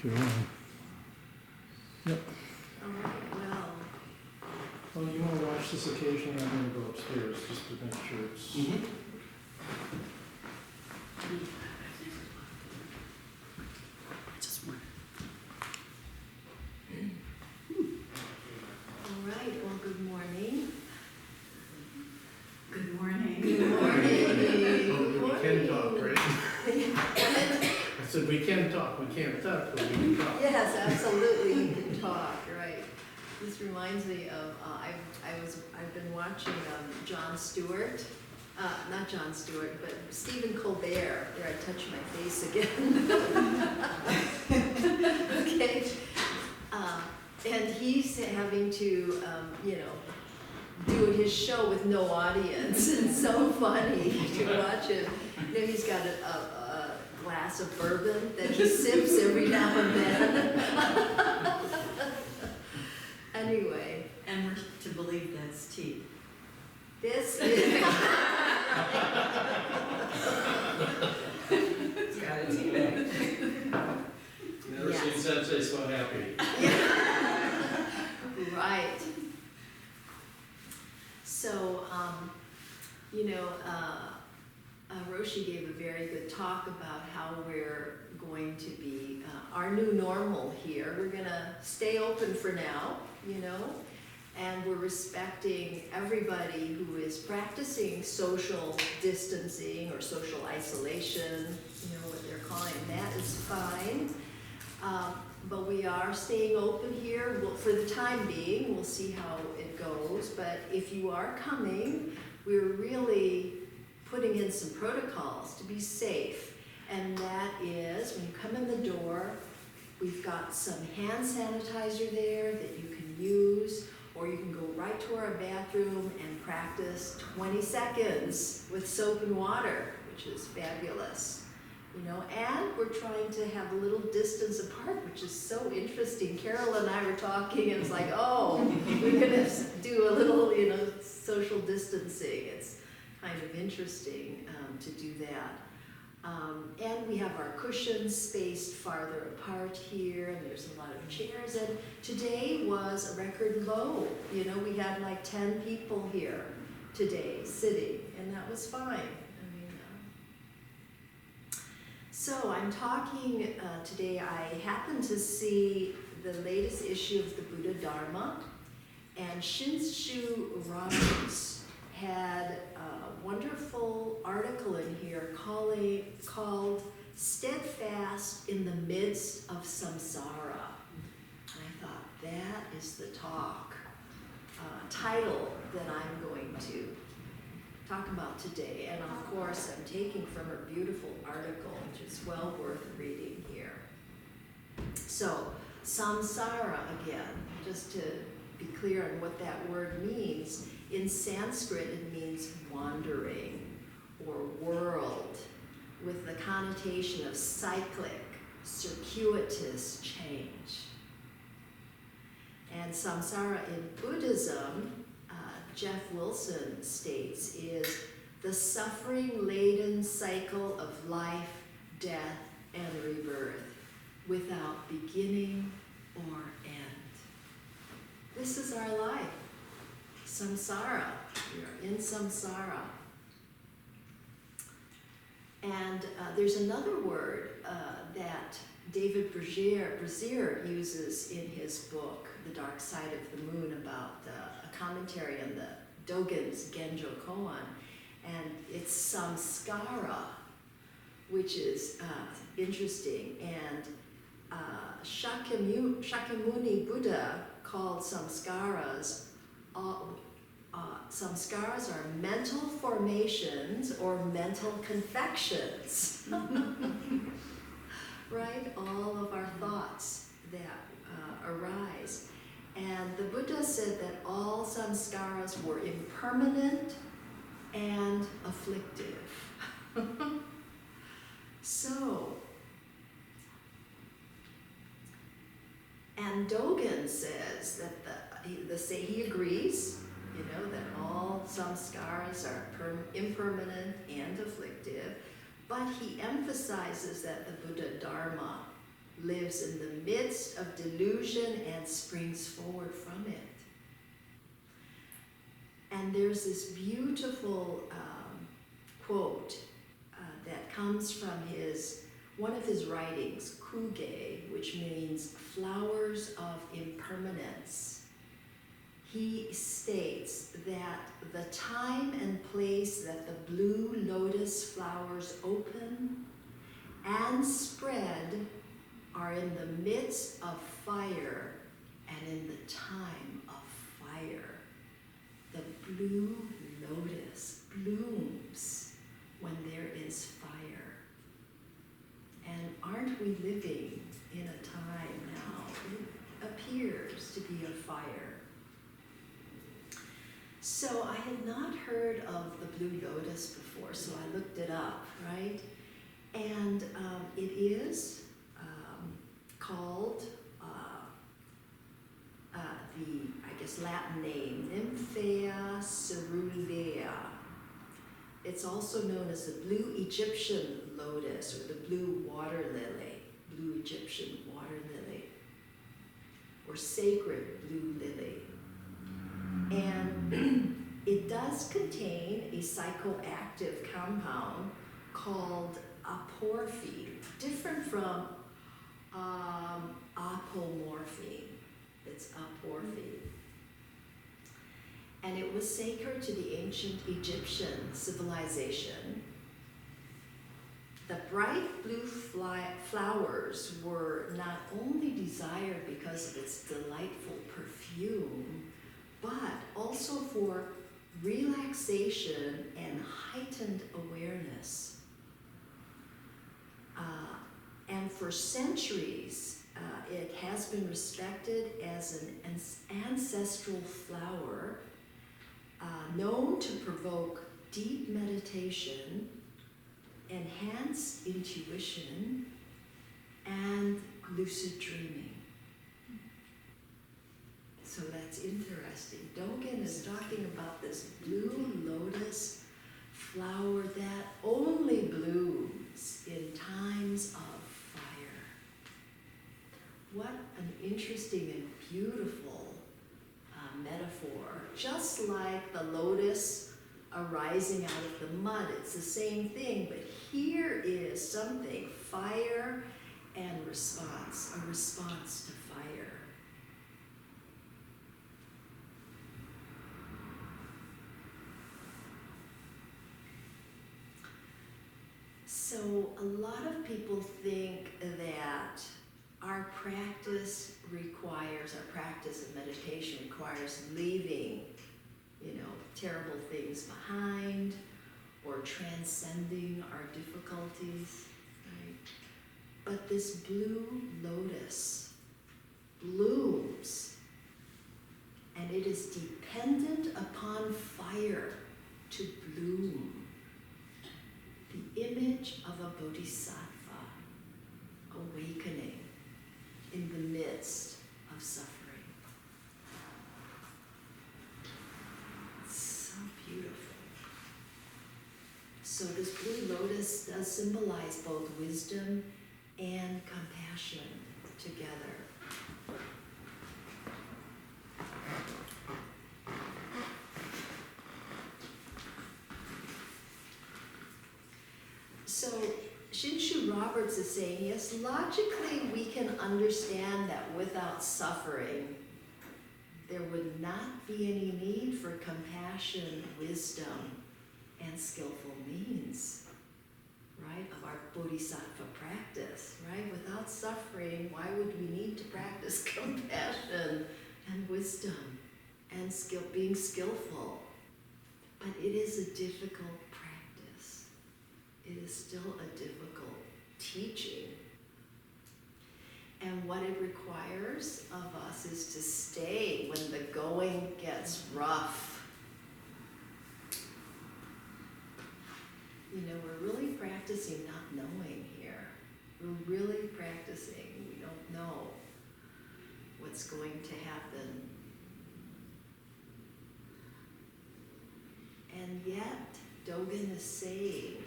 you want. Yep. All right, well, Well, you want to watch this occasionally, I'm going to go upstairs just to make sure it's... all right, well, good morning. Good morning. Good morning. We can talk, right? I said we can talk, we can't talk, but we can talk. Yes, absolutely, you can talk, right. This reminds me of, I've been watching Jon Stewart, not Jon Stewart, but Stephen Colbert, there I touch my face again. Okay, and he's having to, do his show with no audience. It's so funny to watch him. He's got a glass of bourbon that he sips every now and then. Anyway. And we're to believe that's tea. This is. It's got a tea bag. Never Yes. seen Sensei so happy. Right. So, Roshi gave a very good talk about how we're going to be, our new normal here. We're gonna stay open for now, and we're respecting everybody who is practicing social distancing or social isolation, what they're calling, that is fine. But we are staying open here for the time being. We'll see how it goes. But if you are coming, we're really putting in some protocols to be safe. And that is, when you come in the door, we've got some hand sanitizer there that you can use, or you can go right to our bathroom and practice 20 seconds with soap and water, which is fabulous. And we're trying to have a little distance apart, which is so interesting. Carol and I were talking, and it's like, oh, we're gonna do a little, social distancing. It's kind of interesting to do that. And we have our cushions spaced farther apart here, and there's a lot of chairs. And today was a record low. We had like 10 people here today sitting, and that was fine. So I'm talking today, I happened to see the latest issue of the Buddha Dharma, and Shinshu Ramos had a wonderful article in here called Steadfast in the Midst of Samsara. And I thought, that is the title that I'm going to talk about today. And of course, I'm taking from her beautiful article, which is well worth reading here. So, samsara again, just to be clear on what that word means. In Sanskrit, it means wandering or world, with the connotation of cyclic, circuitous change. And samsara in Buddhism, Jeff Wilson states, is the suffering-laden cycle of life, death, and rebirth without beginning or end. This is our life, samsara. We are in samsara. And there's another word that David Brazier uses in his book, The Dark Side of the Moon, about a commentary on the Dogen's Genjo Koan, and it's samskara, which is interesting. And Shakyamuni Buddha called samskaras, samskaras are mental formations or mental confections. Right? All of our thoughts that arise. And the Buddha said that all samskaras were impermanent and afflictive. So, and Dogen says that he agrees, that all samskaras are impermanent and afflictive, but he emphasizes that the Buddha Dharma lives in the midst of delusion and springs forward from it. And there's this beautiful quote that comes from one of his writings, Kuge, which means flowers of impermanence. He states that the time and place that the blue lotus flowers open and spread are in the midst of fire and in the time of fire. The blue lotus blooms when there is fire. And aren't we living in a time now? It appears to be a fire. So I had not heard of the blue lotus before, so I looked it up, right? And it is called the Latin name, Nymphea cerulea. It's also known as the blue Egyptian lotus or the blue water lily, blue Egyptian water lily, or sacred blue lily. And it does contain a psychoactive compound called aporphine, different from apomorphine. It's aporphine. And it was sacred to the ancient Egyptian civilization. The bright blue flowers were not only desired because of its delightful perfume, but also for relaxation and heightened awareness. And for centuries, it has been respected as an ancestral flower known to provoke deep meditation, enhance intuition, and lucid dreaming. So that's interesting. Dogen is talking about this blue lotus flower that only blooms in times of fire. What an interesting and beautiful metaphor. Just like the lotus arising out of the mud, it's the same thing, but here is something, fire and response, a response to fire. So a lot of people think that our practice of meditation requires leaving, terrible things behind or transcending our difficulties, right? But this blue lotus blooms, and it is dependent upon fire to bloom. The image of a bodhisattva awakening in the midst of suffering. It's so beautiful. So this blue lotus does symbolize both wisdom and compassion together. So Shinshu Roberts is saying, yes, logically we can understand that without suffering, there would not be any need for compassion, wisdom, and skillful means, right, of our bodhisattva practice, right? Without suffering, why would we need to practice compassion and wisdom and being skillful? But it is a difficult practice. It is still a difficult teaching. And what it requires of us is to stay when the going gets rough. We're really practicing not knowing here. We're really practicing. We don't know what's going to happen. And yet, Dogen is saying,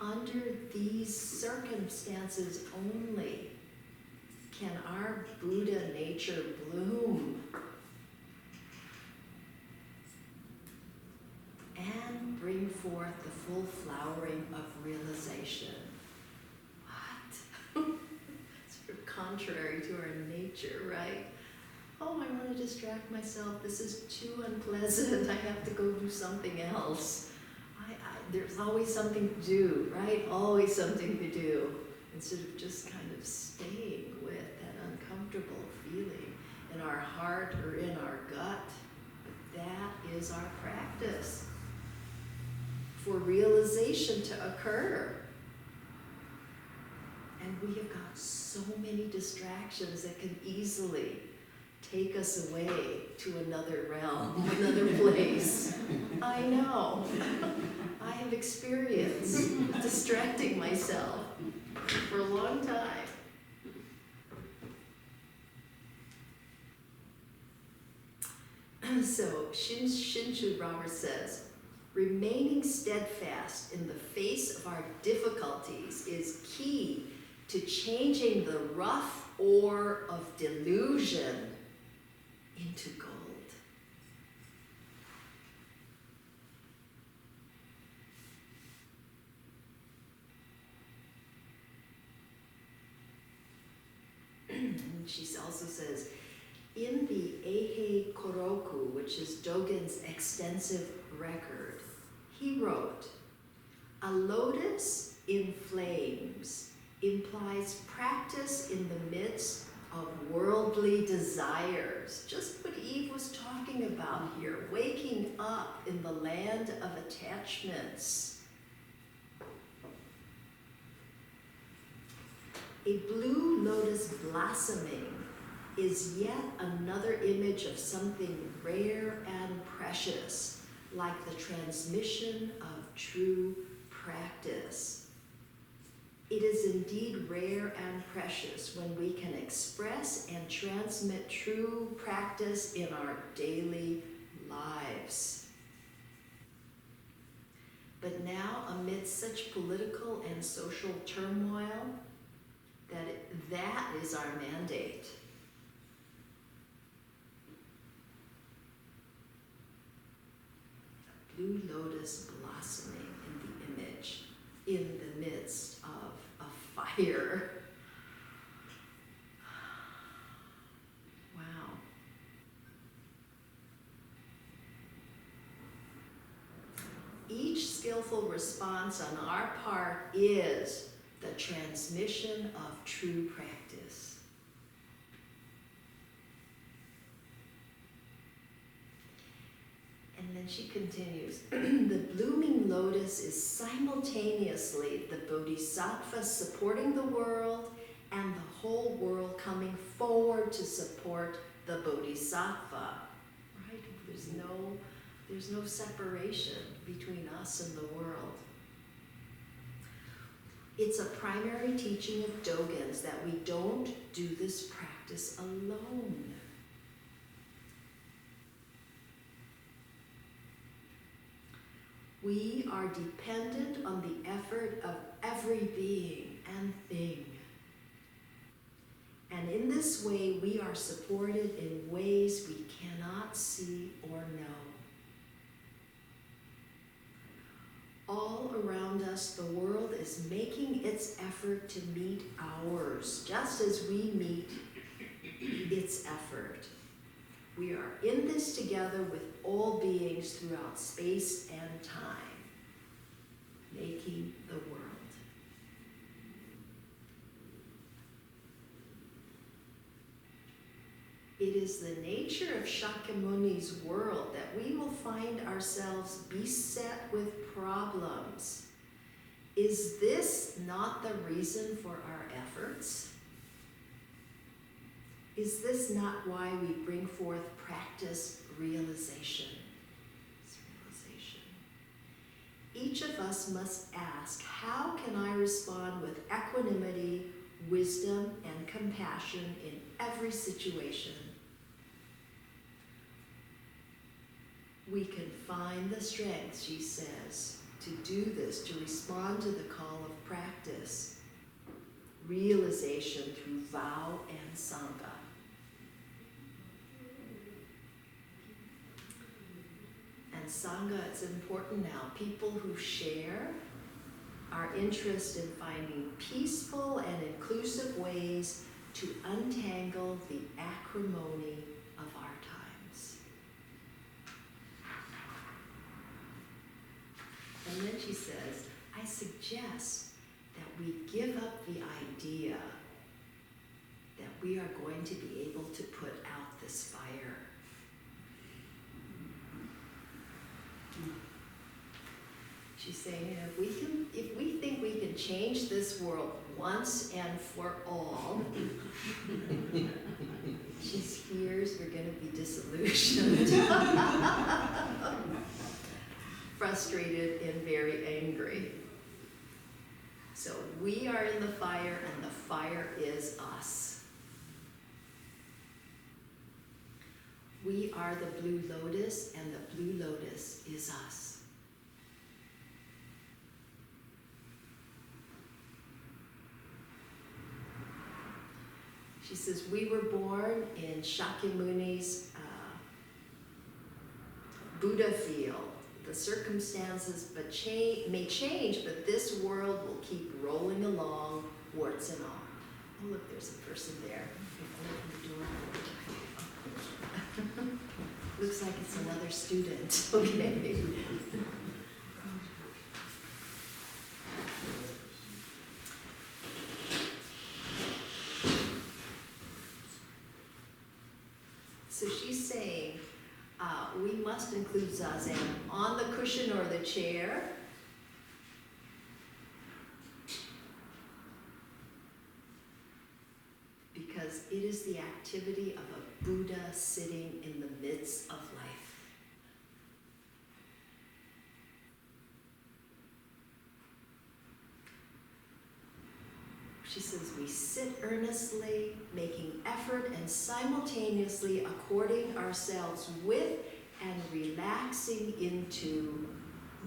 under these circumstances only, can our Buddha nature bloom and bring forth the full flowering of realization. What? Sort of contrary to our nature, right? Oh, I want to distract myself. This is too unpleasant. I have to go do something else. There's always something to do, right? Always something to do. Instead of just kind of staying with that uncomfortable feeling in our heart or in our gut. That is our practice for realization to occur. And we have got so many distractions that can easily take us away to another realm, another place. I know. I have experience distracting myself for a long time. So Shinshu Robert says, remaining steadfast in the face of our difficulties is key to changing the rough ore of delusion into gold. And she also says, in the Eihei Koroku, which is Dogen's extensive record, he wrote, a lotus in flames implies practice in the midst of worldly desires. Just what Eve was talking about here, waking up in the land of attachments. A blue lotus blossoming is yet another image of something rare and precious, like the transmission of true practice. It is indeed rare and precious when we can express and transmit true practice in our daily lives. But now, amidst such political and social turmoil, that is our mandate. A blue lotus blossoming in the image, in the midst of a fire. Wow. Each skillful response on our part is the transmission of true practice. And then she continues, the blooming lotus is simultaneously the bodhisattva supporting the world and the whole world coming forward to support the bodhisattva. Right? There's no separation between us and the world. It's a primary teaching of Dogen's that we don't do this practice alone. We are dependent on the effort of every being and thing. And in this way, we are supported in ways we cannot see or know. All around us, the world is making its effort to meet ours, just as we meet its effort. We are in this together with all beings throughout space and time, making the world. It is the nature of Shakyamuni's world that we will find ourselves beset with problems. Is this not the reason for our efforts? Is this not why we bring forth practice realization? It's realization. Each of us must ask, how can I respond with equanimity, wisdom, and compassion in every situation? We can find the strength, she says, to do this, to respond to the call of practice, realization through vow and and Sangha. And Sangha, it's important now. People who share our interest in finding peaceful and inclusive ways to untangle the acrimony of our times. And then she says, I suggest that we give up the idea that we are going to be able to put out this fire. She's saying, you know, if we think we can change this world once and for all, she fears we're going to be disillusioned, frustrated, and very angry. So we are in the fire, and the fire is us. We are the blue lotus, and the blue lotus is us. She says, we were born in Shakyamuni's Buddha field. The circumstances may change, but this world will keep rolling along, warts and all. Oh, look, there's a person there. Open the door. Looks like it's another student. Okay. So she's saying, we must include Zazen on the cushion or the chair. Because it is the activity of a Buddha sitting in the midst of life. She says, we sit earnestly, making effort and simultaneously according ourselves with and relaxing into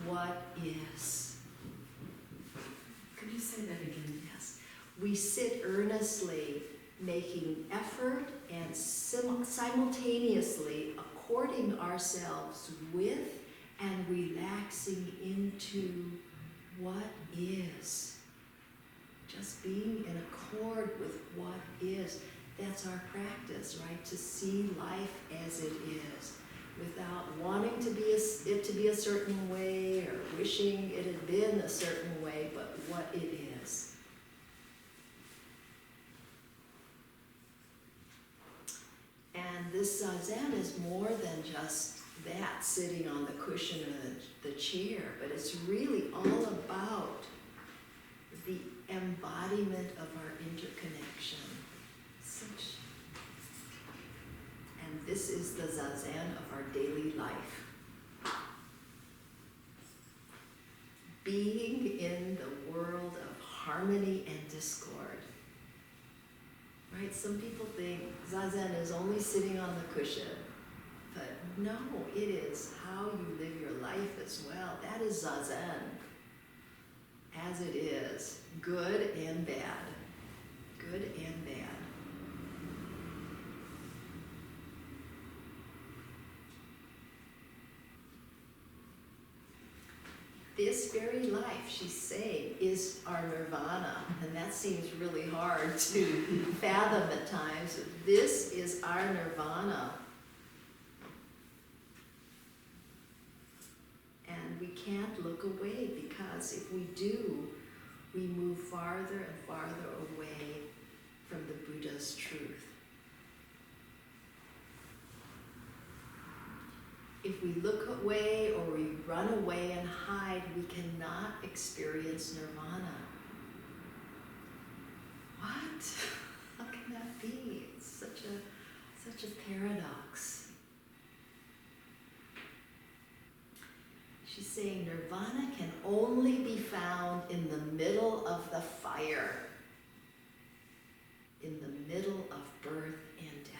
what is. Could you say that again? Yes. We sit earnestly, making effort and simultaneously according ourselves with and relaxing into what is. Just being in accord with what is. That's our practice, right? To see life as it is, without wanting it to be a certain way or wishing it had been a certain way, but what it is. And this Zazen is more than just that, sitting on the cushion or the chair, but it's really all about the embodiment of our interconnection. And this is the Zazen of our daily life. Being in the world of harmony and discord. Right? Some people think Zazen is only sitting on the cushion. But no, it is how you live your life as well. That is Zazen. As it is, good and bad. Good and bad. This very life, she's saying, is our nirvana. And that seems really hard to fathom at times. This is our nirvana. And we can't look away, because if we do, we move farther and farther away from the Buddha's truth. If we look away or we run away and hide, we cannot experience nirvana. What? How can that be? It's such a paradox. She's saying nirvana can only be found in the middle of the fire, in the middle of birth and death.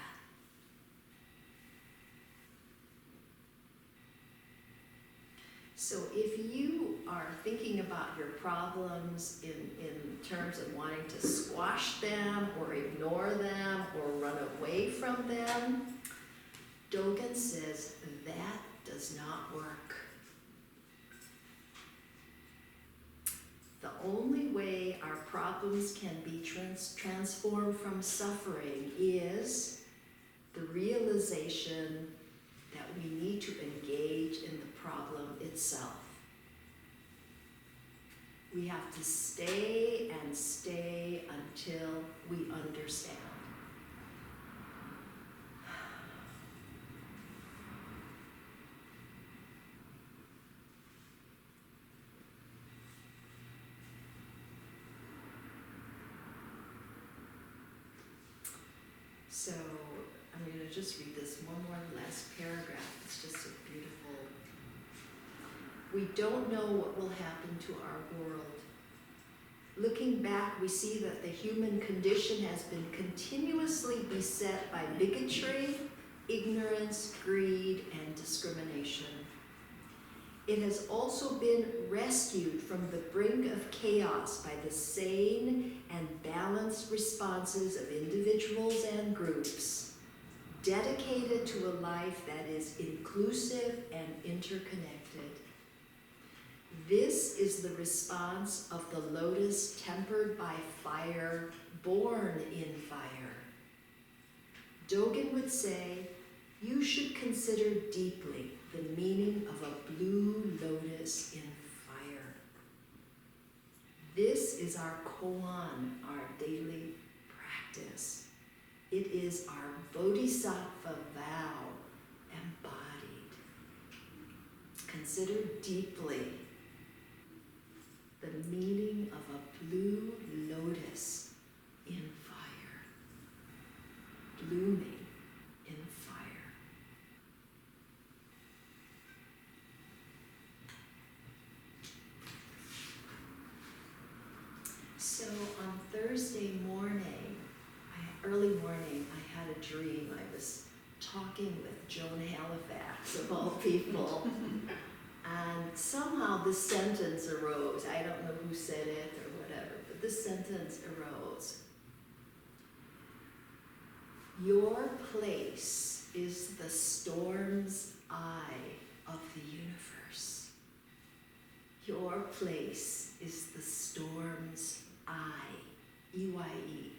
So if you are thinking about your problems in terms of wanting to squash them or ignore them or away from them. Dogen says that does not work. The only way our problems can be transformed from suffering is the realization that we need to engage in the problem itself. We have to stay and stay until we understand. So I'm going to just read this one more last paragraph. It's just so beautiful. We don't know what will happen to our world. Looking back, we see that the human condition has been continuously beset by bigotry, ignorance, greed, and discrimination. It has also been rescued from the brink of chaos by the sane and balanced responses of individuals and groups, dedicated to a life that is inclusive and interconnected. This is the response of the lotus tempered by fire, born in fire. Dogen would say, you should consider deeply the meaning of a blue lotus in fire. This is our koan, our daily practice. It is our bodhisattva vow embodied. Consider deeply the meaning of a blue lotus in fire, blooming in fire. So on Thursday morning, early morning, I had a dream. I was talking with Joan Halifax, of all people, and somehow this sentence arose. I don't know who said it or whatever, but this sentence arose. Your place is the storm's eye of the universe. Your place is the storm's eye, E-Y-E,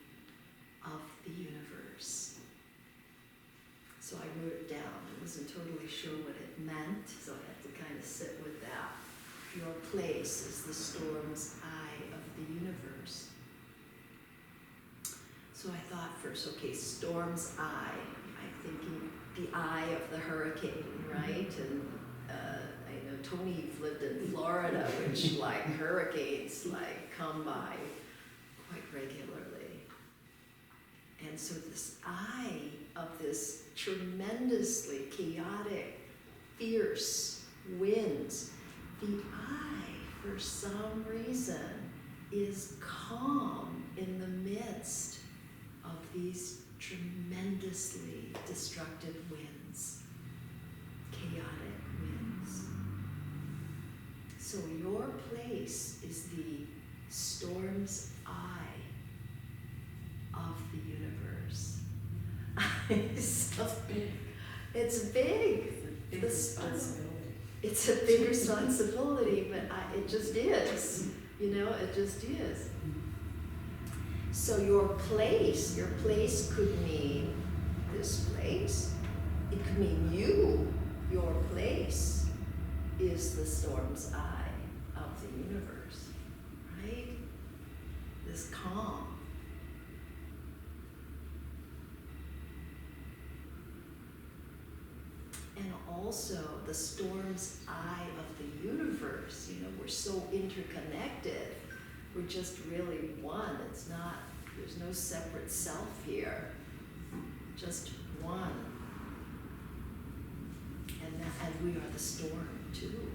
of the universe. So I wrote it down. I wasn't totally sure what it meant, so I had to kind of sit with that. Your place is the storm's eye of the universe. So I thought first, okay, storm's eye. I'm thinking the eye of the hurricane, right? And I know, Tony, you've lived in Florida, which like hurricanes like come by quite regularly. And so this eye of this tremendously chaotic, fierce winds, the eye, for some reason, is calm in the midst of these tremendously destructive winds, chaotic winds. So your place is the storm's eye of the universe. It's so big. It's big. Big responsibility. It's a big responsibility, but it just is. You know, it just is. So your place could mean this place. It could mean you. Your place is the storm's eye of the universe, right? This calm. And also the storm's eye of the universe. You know, we're so interconnected. We're just really one. It's not, there's no separate self here. Just one. And we are the storm too.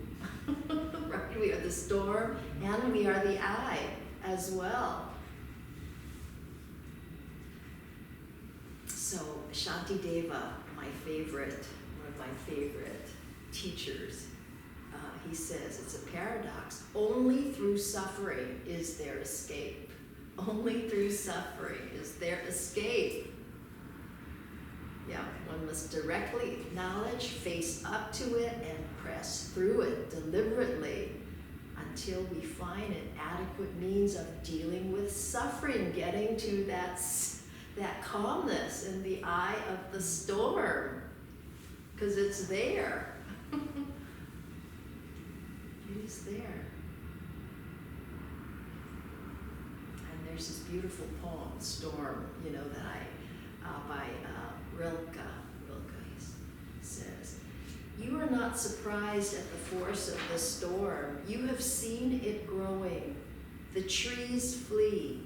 Right? We are the storm and we are the eye as well. So Shantideva, one of my favorite teachers, he says it's a paradox. Only through suffering is there escape. Only through suffering is there escape. must directly acknowledge, face up to it, and press through it deliberately until we find an adequate means of dealing with suffering, getting to that calmness in the eye of the storm, because it's there. It is there. And there's this beautiful poem, Storm, that by Rilke. Rilke says, "You are not surprised at the force of the storm. You have seen it growing. The trees flee.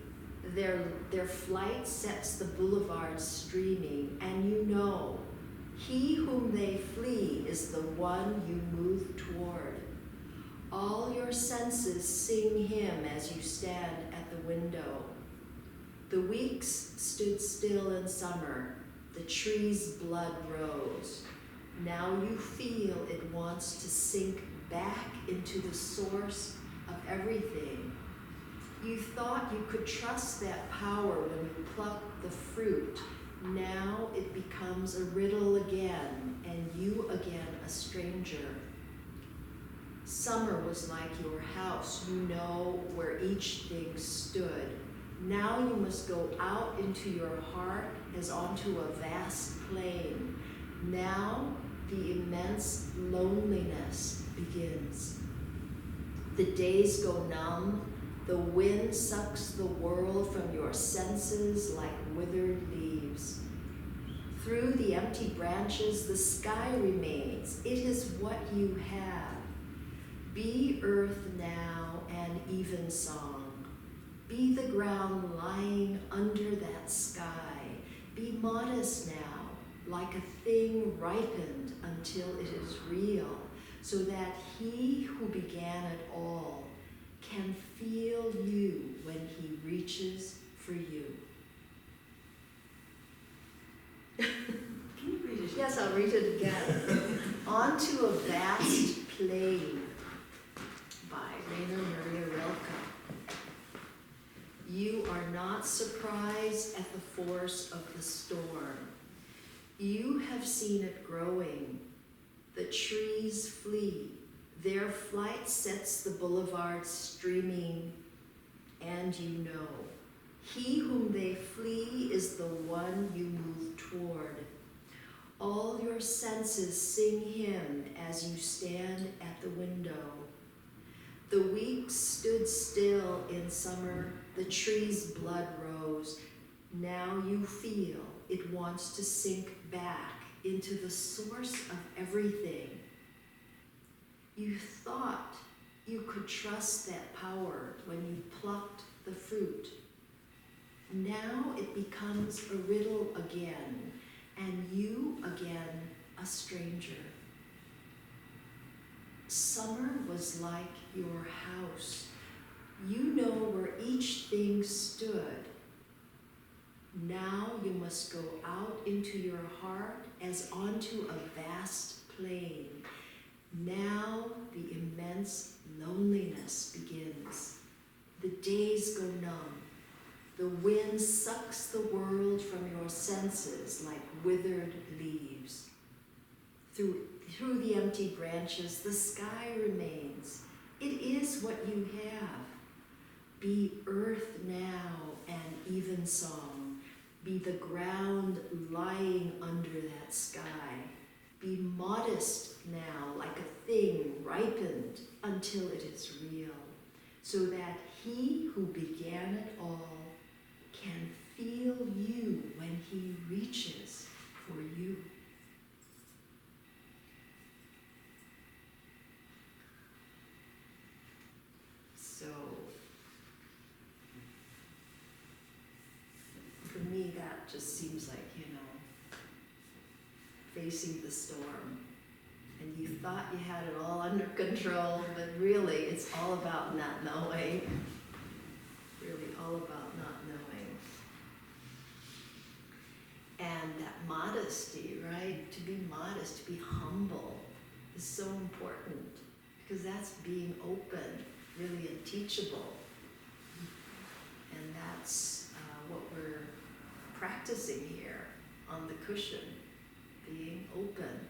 Their flight sets the boulevards streaming, and you know, he whom they flee is the one you move toward. All your senses sing him as you stand at the window. The weeks stood still in summer, the tree's blood rose. Now you feel it wants to sink back into the source of everything. You thought you could trust that power when you plucked the fruit. Now it becomes a riddle again, and you again a stranger. Summer was like your house, you know where each thing stood. Now you must go out into your heart as onto a vast plain. Now the immense loneliness begins. The days go numb, the wind sucks the world from your senses like withered leaves. Through the empty branches, the sky remains. It is what you have. Be earth now and even song. Be the ground lying under that sky. Be modest now, like a thing ripened until it is real, so that he who began it all can feel you when he reaches for you." Can you read it? Yes, I'll read it again. "Onto a vast plain" by Rainer Maria Rilke. You are not surprised at the force of the storm. You have seen it growing. The trees flee. Their flight sets the boulevards streaming, and you know, he whom they flee is the one you move toward. All your senses sing him as you stand at the window. The weeks stood still in summer, the tree's blood rose. Now you feel it wants to sink back into the source of everything. You thought you could trust that power when you plucked the fruit. Now it becomes a riddle again, and you again a stranger. Summer was like your house. You know where each thing stood. Now you must go out into your heart as onto a vast plain. Now the immense loneliness begins. The days go numb. The wind sucks the world from your senses like withered leaves. Through the empty branches, the sky remains. It is what you have. Be earth now and even song. Be the ground lying under that sky. Be modest now, like a thing ripened until it is real, so that he who began it all can feel you when he reaches for you. So, for me, that just seems like, facing the storm. And you thought you had it all under control, but really it's all about not knowing. Really all about not knowing. And that modesty, right? To be modest, to be humble is so important, because that's being open, really, and teachable. And that's what we're practicing here on the cushion. being open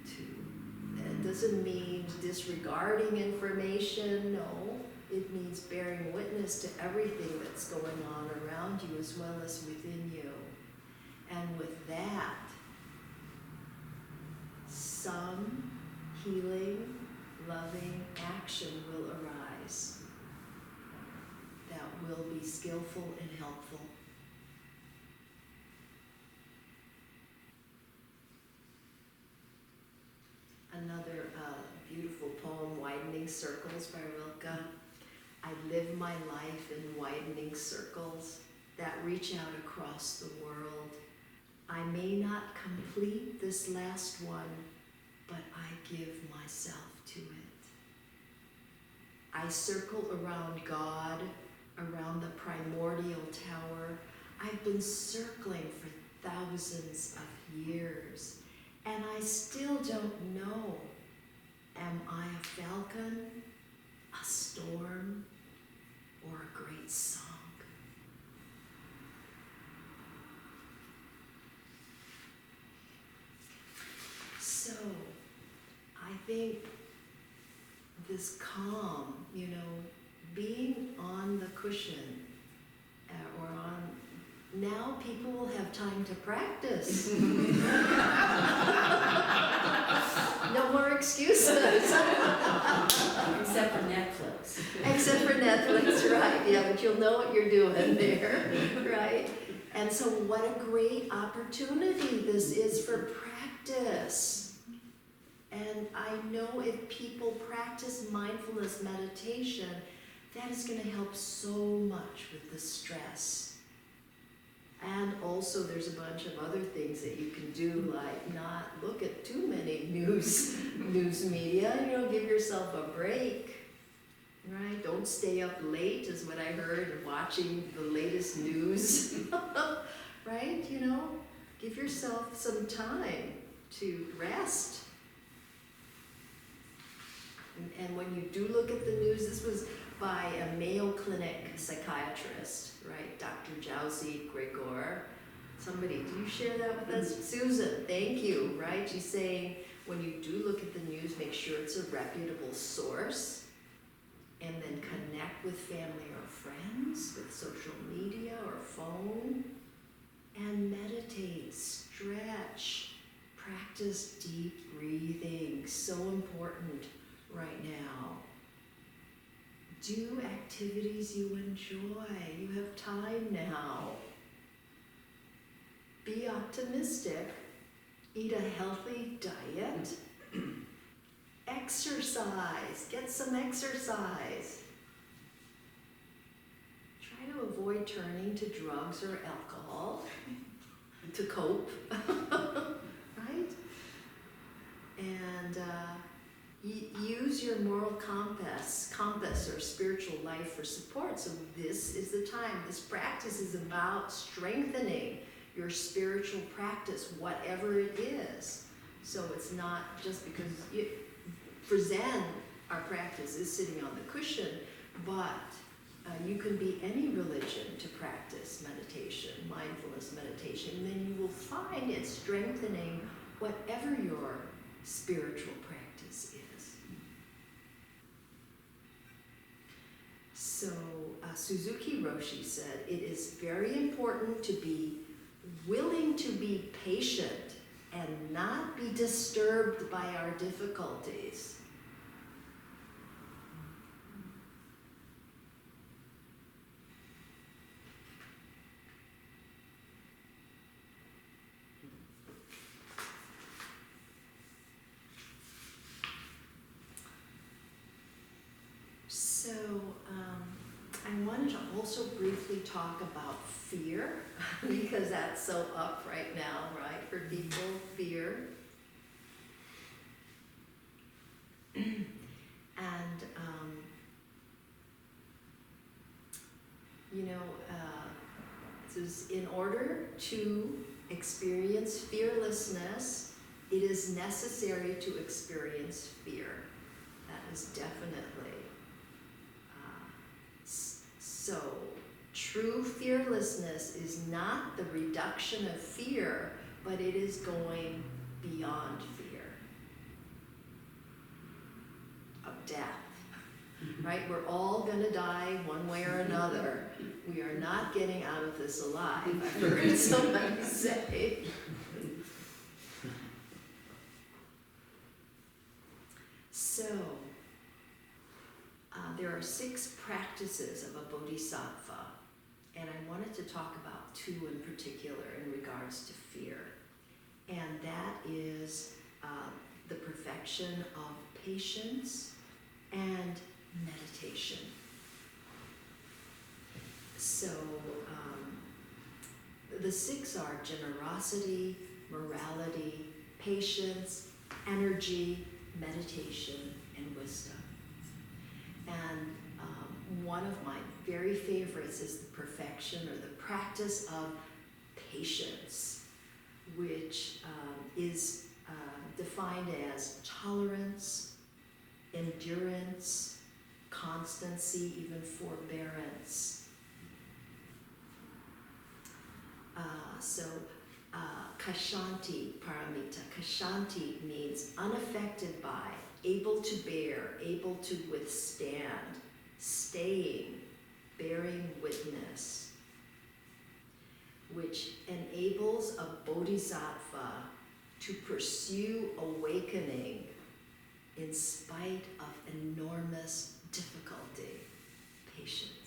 to. It doesn't mean disregarding information, no. It means bearing witness to everything that's going on around you as well as within you. And with that, some healing, loving action will arise that will be skillful and helpful. Another beautiful poem, Widening Circles by Rilke. I live my life in widening circles that reach out across the world. I may not complete this last one, but I give myself to it. I circle around God, around the primordial tower. I've been circling for thousands of years, and I still don't know. Am I a falcon, a storm, or a great song? So, I think this calm, being on the cushion, or on, now people will have time to practice. No more excuses. Except for Netflix. Except for Netflix, right, yeah, but you'll know what you're doing there, right? And so what a great opportunity this is for practice. And I know if people practice mindfulness meditation, that is going to help so much with the stress. And also there's a bunch of other things that you can do, like not look at too many news media, give yourself a break, right? Don't stay up late is what I heard, watching the latest news, right? Give yourself some time to rest. And when you do look at the news, this was by a Mayo Clinic psychiatrist, right? Dr. Jauzi Gregor. Somebody, do you share that with us? Susan, thank you, right? She's saying when you do look at the news, make sure it's a reputable source, and then connect with family or friends, with social media or phone, and meditate, stretch, practice deep breathing, so important right now. Do activities you enjoy. You have time now. Be optimistic. Eat a healthy diet. Exercise. Get some exercise. Try to avoid turning to drugs or alcohol to cope, right? And use your moral compass or spiritual life for support. So this is the time. This practice is about strengthening your spiritual practice, whatever it is. So it's not just because for Zen, our practice is sitting on the cushion, but you can be any religion to practice meditation, mindfulness meditation, and then you will find it strengthening whatever your spiritual practice is. So Suzuki Roshi said, it is very important to be willing to be patient and not be disturbed by our difficulties. So I wanted to also briefly talk about fear, because that's so up right now, right, for people, fear. And this is in order to experience fearlessness, it is necessary to experience fear. That is definitely. So true fearlessness is not the reduction of fear, but it is going beyond fear of death, right? We're all gonna die one way or another. We are not getting out of this alive, I've heard somebody say. So, there are 6 practices of a bodhisattva, and I wanted to talk about 2 in particular in regards to fear. And that is the perfection of patience and meditation. So, the 6 are generosity, morality, patience, energy, meditation, and wisdom. And one of my very favorites is the perfection or the practice of patience, which is defined as tolerance, endurance, constancy, even forbearance. Kashanti paramita. Kashanti means unaffected by, able to bear, able to withstand, staying, bearing witness, which enables a bodhisattva to pursue awakening in spite of enormous difficulty, patience.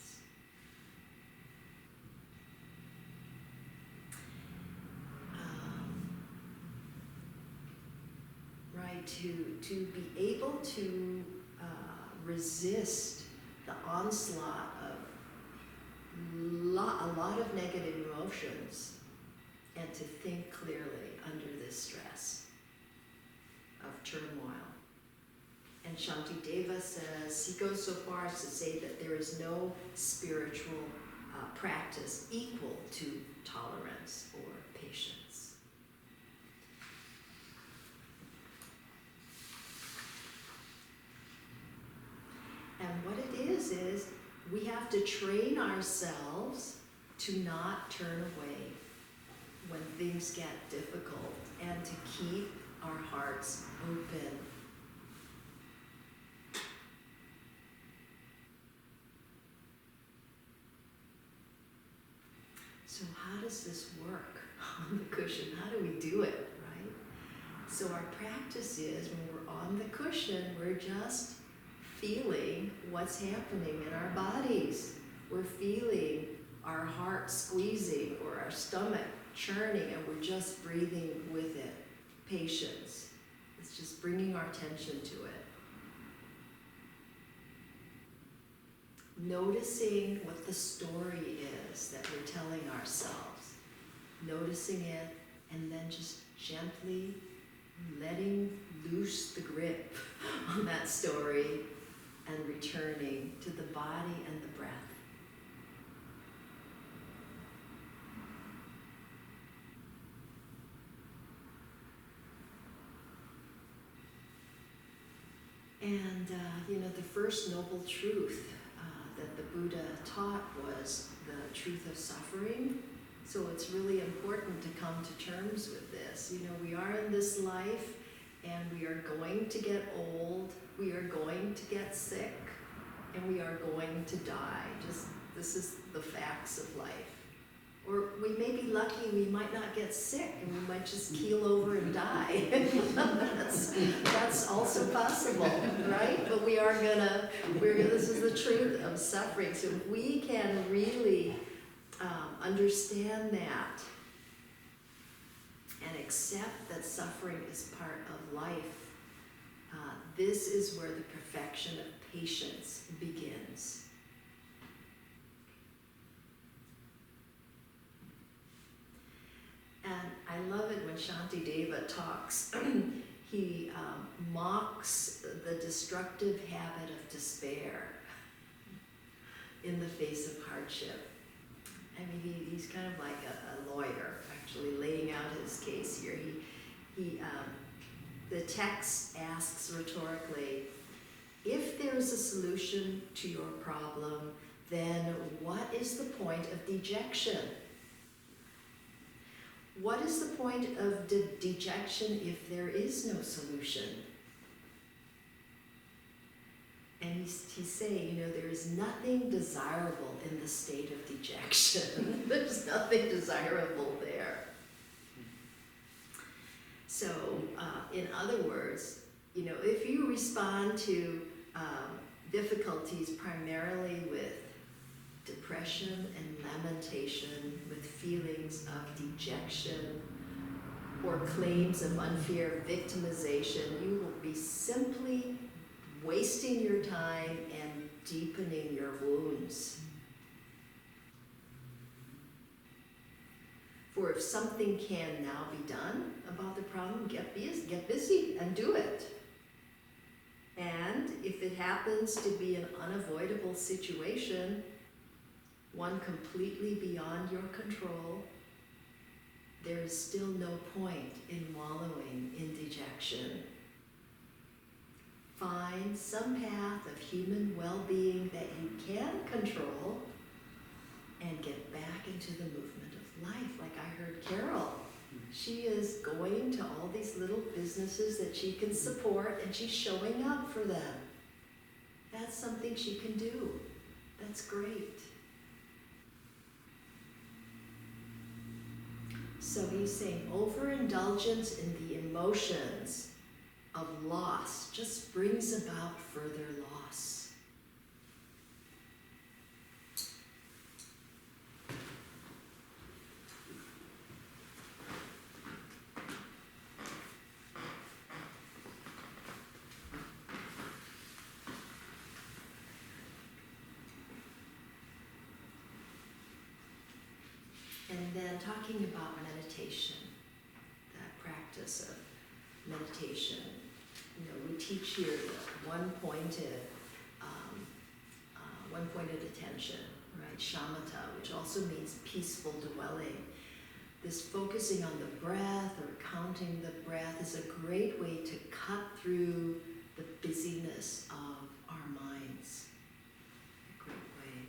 Right, to be able to resist the onslaught of a lot of negative emotions and to think clearly under this stress of turmoil. And Shantideva says, he goes so far as to say that there is no spiritual practice equal to tolerance or patience. And what it is we have to train ourselves to not turn away when things get difficult and to keep our hearts open. So how does this work on the cushion? How do we do it, right? So our practice is when we're on the cushion, we're just feeling what's happening in our bodies. We're feeling our heart squeezing or our stomach churning, and we're just breathing with it. Patience. It's just bringing our attention to it. Noticing what the story is that we're telling ourselves. Noticing it, and then just gently letting loose the grip on that story and returning to the body and the breath. And, the first noble truth that the Buddha taught was the truth of suffering. So it's really important to come to terms with this. We are in this life, and we are going to get old, we are going to get sick, and we are going to die. This is the facts of life. Or we may be lucky, we might not get sick, and we might just keel over and die. That's also possible, right? But this is the truth of suffering. So if we can really understand that and accept that suffering is part of life, this is where the perfection of patience begins. And I love it when Shantideva talks. He mocks the destructive habit of despair in the face of hardship. I mean, he's kind of like a lawyer, actually laying out his case here. The text asks rhetorically, if there's a solution to your problem, then what is the point of dejection? What is the point of dejection if there is no solution? And he's saying, there is nothing desirable in the state of dejection. There's nothing desirable there. So, in other words, if you respond to difficulties primarily with depression and lamentation, with feelings of dejection, or claims of unfair victimization, you will be simply wasting your time and deepening your wounds. For if something can now be done about the problem, get busy and do it. And if it happens to be an unavoidable situation, one completely beyond your control, there is still no point in wallowing in dejection. Find some path of human well-being that you can control and get back into the movement of life. Like I heard Carol, she is going to all these little businesses that she can support and she's showing up for them. That's something she can do. That's great. So he's saying overindulgence in the emotions of loss just brings about further loss. And then talking about meditation, that practice of meditation. We teach here the one-pointed attention, right? Shamatha, which also means peaceful dwelling. This focusing on the breath or counting the breath is a great way to cut through the busyness of our minds. A great way.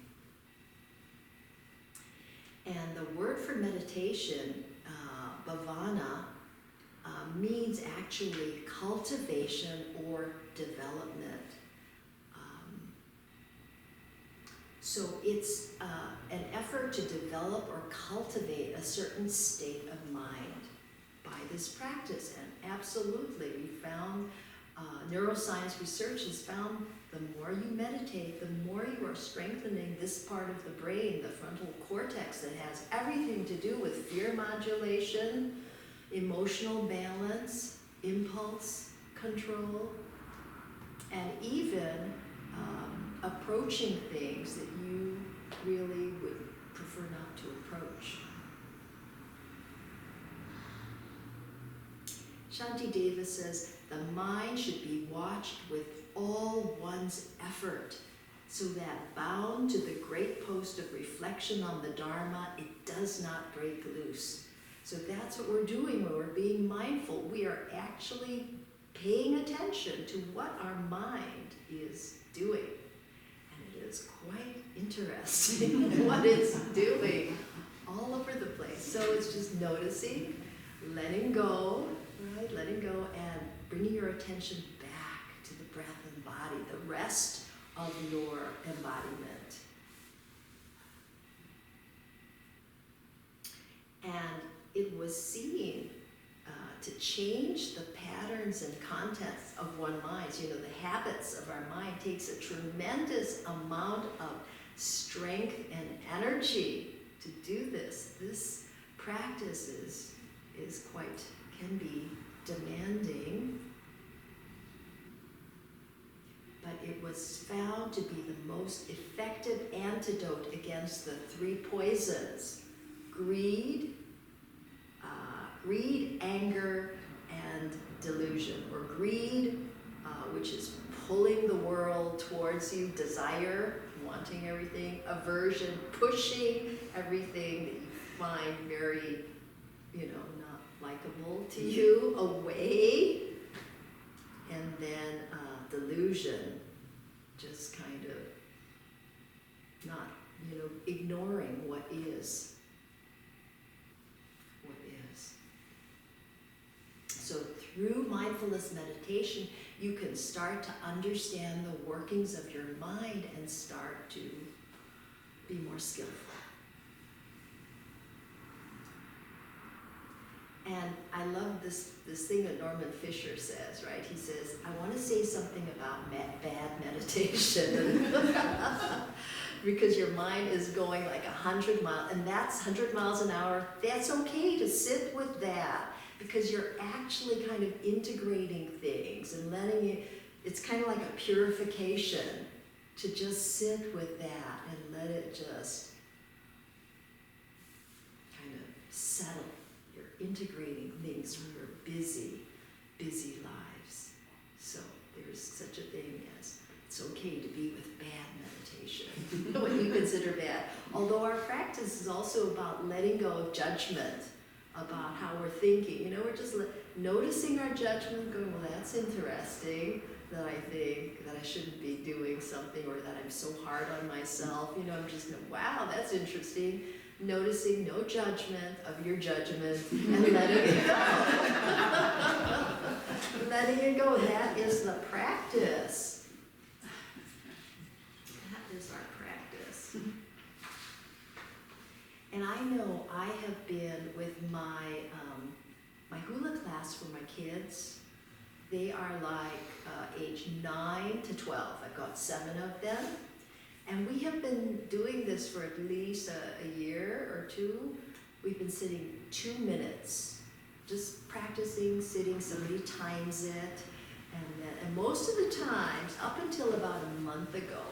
And the word for meditation, bhavana, means actually cultivation or development. So it's an effort to develop or cultivate a certain state of mind by this practice. And absolutely, we found, neuroscience research has found the more you meditate, the more you are strengthening this part of the brain, the frontal cortex, that has everything to do with fear modulation, emotional balance, impulse control, and even approaching things that you really would prefer not to approach. Shanti Deva says, the mind should be watched with all one's effort, so that bound to the great post of reflection on the Dharma, it does not break loose. So that's what we're doing when we're being mindful. We are actually paying attention to what our mind is doing. And it is quite interesting what it's doing all over the place. So it's just noticing, letting go, right? Letting go and bringing your attention back to the breath and body, the rest of your embodiment. And it was seen to change the patterns and contents of one mind. The habits of our mind takes a tremendous amount of strength and energy to do this. This practice can be demanding, but it was found to be the most effective antidote against the three poisons: greed, anger, and delusion. Or greed, which is pulling the world towards you; desire, wanting everything; aversion, pushing everything that you find very, not likable to you away; and then delusion, just kind of not, ignoring what is. What is. through mindfulness meditation, you can start to understand the workings of your mind and start to be more skillful. And I love this thing that Norman Fisher says, right? He says, I want to say something about bad meditation. Because your mind is going like 100 miles, and that's 100 miles an hour. That's okay to sit with that, because you're actually kind of integrating things and letting it, it's kind of like a purification to just sit with that and let it just kind of settle. You're integrating things from your busy, busy lives. So there's such a thing as it's okay to be with bad meditation, what you consider bad. Although our practice is also about letting go of judgment about how we're thinking. You know, we're just noticing our judgment, going, well, that's interesting that I think that I shouldn't be doing something, or that I'm so hard on myself. You know, I'm just, wow, that's interesting. Noticing no judgment of your judgment and letting it go. Letting it go, that is the practice. That is our practice. And I know I have been with my my hula class for my kids. They are like age 9 to 12. I've got 7 of them. And we have been doing this for at least a year or 2. We've been sitting 2 minutes, just practicing sitting. Somebody times it. And most of the times, up until about a month ago,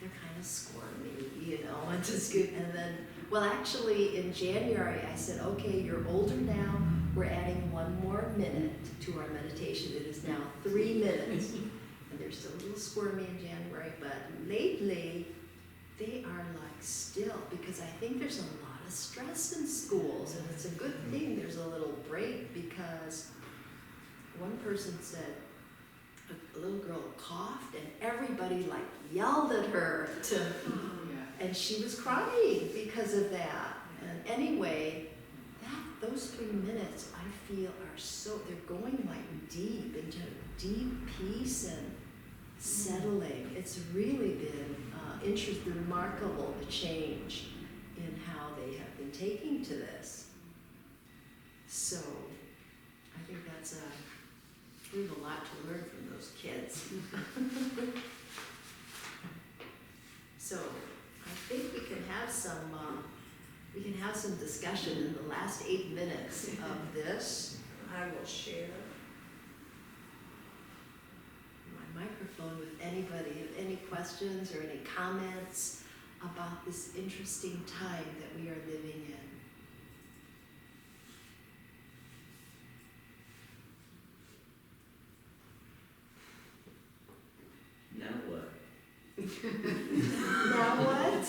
they're kind of squirmy, you know, and just good. And then, well, actually, in January, I said, okay, you're older now. We're adding 1 more minute to our meditation. It is now 3 minutes. And they're still a little squirmy in January, but lately, they are like still, because I think there's a lot of stress in schools, and it's a good thing there's a little break, because one person said, a little girl coughed and everybody like yelled at her and she was crying because of that. And anyway, those 3 minutes I feel are so, they're going like deep into deep peace and settling. It's really been remarkable, the change in how they have been taking to this. So I think that's we have a lot to learn from those kids. So I think we can have some discussion in the last 8 minutes of this. I will share my microphone with anybody with any questions or any comments about this interesting time that we are living in. Now what? Now what?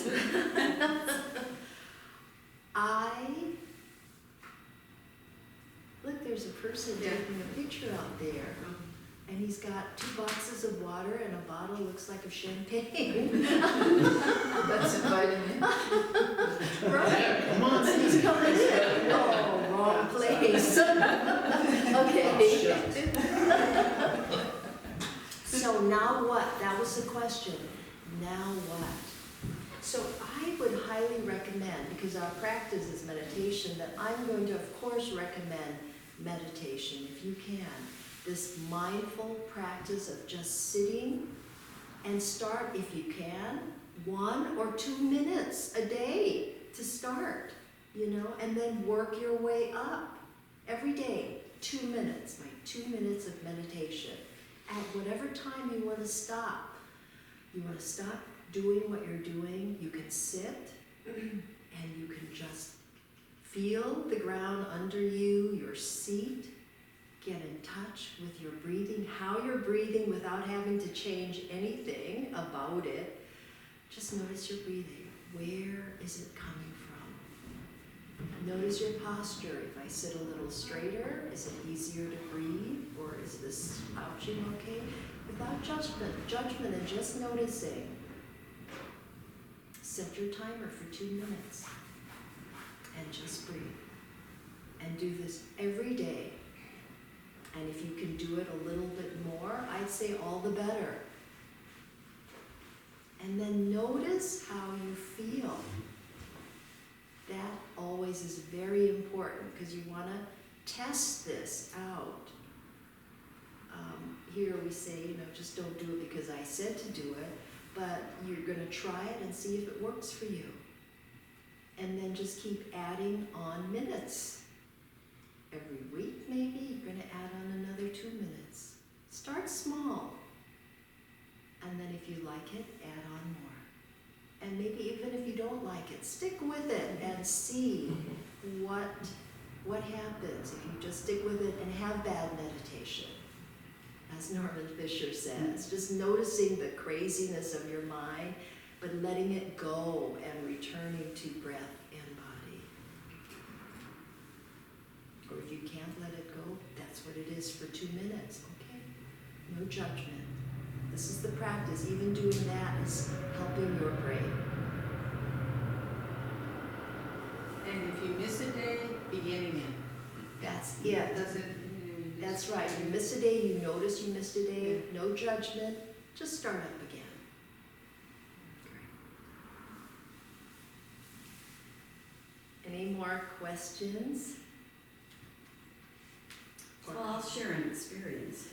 Look, there's a person taking a picture out there. And he's got 2 boxes of water and a bottle looks like of champagne. That's inviting me. Right. Yeah, come on. He's coming in. Oh, wrong place. Okay. So now what? That was the question. Now what? So I would highly recommend, because our practice is meditation, that I'm going to, of course, recommend meditation, if you can. This mindful practice of just sitting, and start, if you can, 1 or 2 minutes a day to start, you know, and then work your way up every day. 2 minutes, like 2 minutes of meditation. At whatever time you want to stop. You want to stop doing what you're doing, you can sit and you can just feel the ground under you, your seat. Get in touch with your breathing, how you're breathing without having to change anything about it. Just notice your breathing. Where is it coming from? Notice your posture. If I sit a little straighter, is it easier to breathe, or is this slouching okay? Without judgment and just noticing. Set your timer for 2 minutes and just breathe. And do this every day. And if you can do it a little bit more, I'd say all the better. And then notice how you feel. That always is very important because you want to test this out. Here we say, just don't do it because I said to do it, but you're going to try it and see if it works for you. And then just keep adding on minutes. Every week maybe you're going to add on another 2 minutes. Start small. And then if you like it, add on more. And maybe even if you don't like it, stick with it and see what happens if you just stick with it and have bad meditation. As Norman Fisher says, just noticing the craziness of your mind, but letting it go and returning to breath and body. Or if you can't let it go, that's what it is for 2 minutes, okay? No judgment. This is the practice. Even doing that is helping your brain. And if you miss a day, beginning in. That's it. Doesn't. That's right. You miss a day, you notice you missed a day, no judgment, just start up again. Any more questions? Well, I'll share an experience.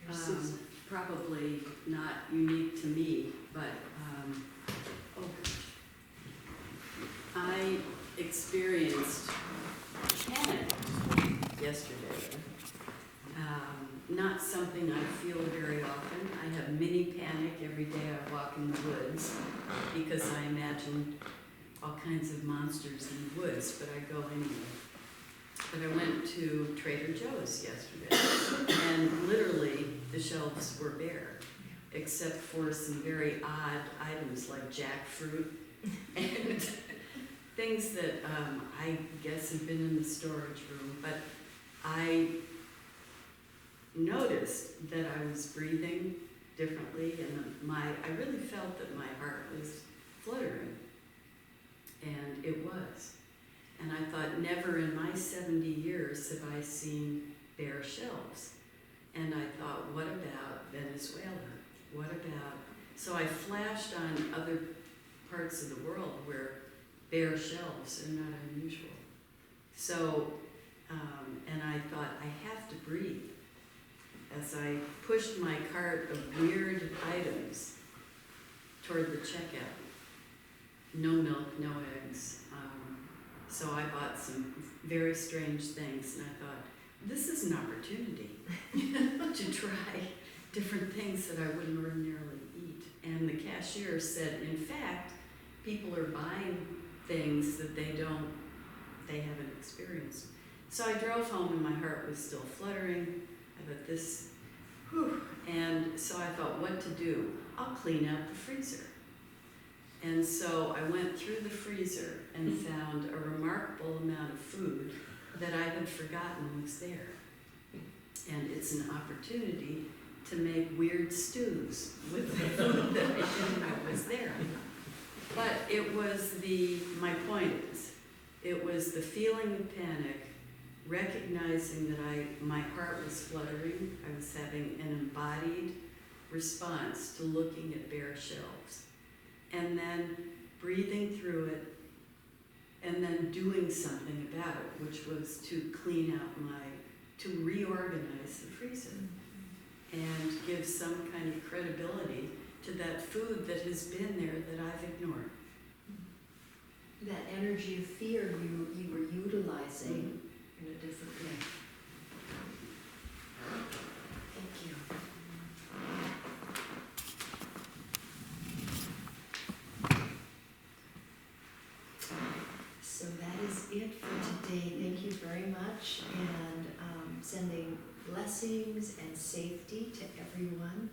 Here's Susan. Probably not unique to me, but I experienced panic yesterday. Not something I feel very often. I have mini panic every day I walk in the woods because I imagine all kinds of monsters in the woods, but I go anyway. But I went to Trader Joe's yesterday, and literally the shelves were bare, except for some very odd items like jackfruit and things that I guess have been in the storage room. But I noticed that I was breathing differently, and I really felt that my heart was fluttering, and it was. And I thought, never in my 70 years have I seen bare shelves. And I thought, what about Venezuela? What about... So I flashed on other parts of the world where bare shelves are not unusual. So, and I thought, I have to breathe. As I pushed my cart of weird items toward the checkout. No milk, no eggs. So I bought some very strange things, and I thought, this is an opportunity to try different things that I wouldn't ordinarily eat. And the cashier said, in fact, people are buying things that they haven't experienced. So I drove home and my heart was still fluttering. I thought this, whew. And so I thought, what to do? I'll clean out the freezer. And so I went through the freezer and found a remarkable amount of food that I had forgotten was there. And it's an opportunity to make weird stews with the food that I didn't know was there. But it was my point is, it was the feeling of panic, recognizing that my heart was fluttering. I was having an embodied response to looking at bare shelves. And then breathing through it, and then doing something about it, which was to clean out to reorganize the freezer and give some kind of credibility to that food that has been there that I've ignored. That energy of fear you were utilizing in a different way. Thank you. So that is it for today. Thank you very much, and sending blessings and safety to everyone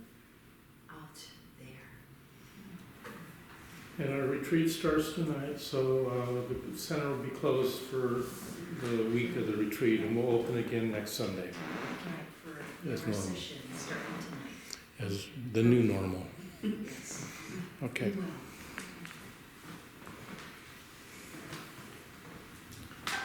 out there. And our retreat starts tonight, so the center will be closed for the week of the retreat, and we'll open again next Sunday Right, for As our normal. session starting tonight. as the new normal. Yes. Okay. Be well.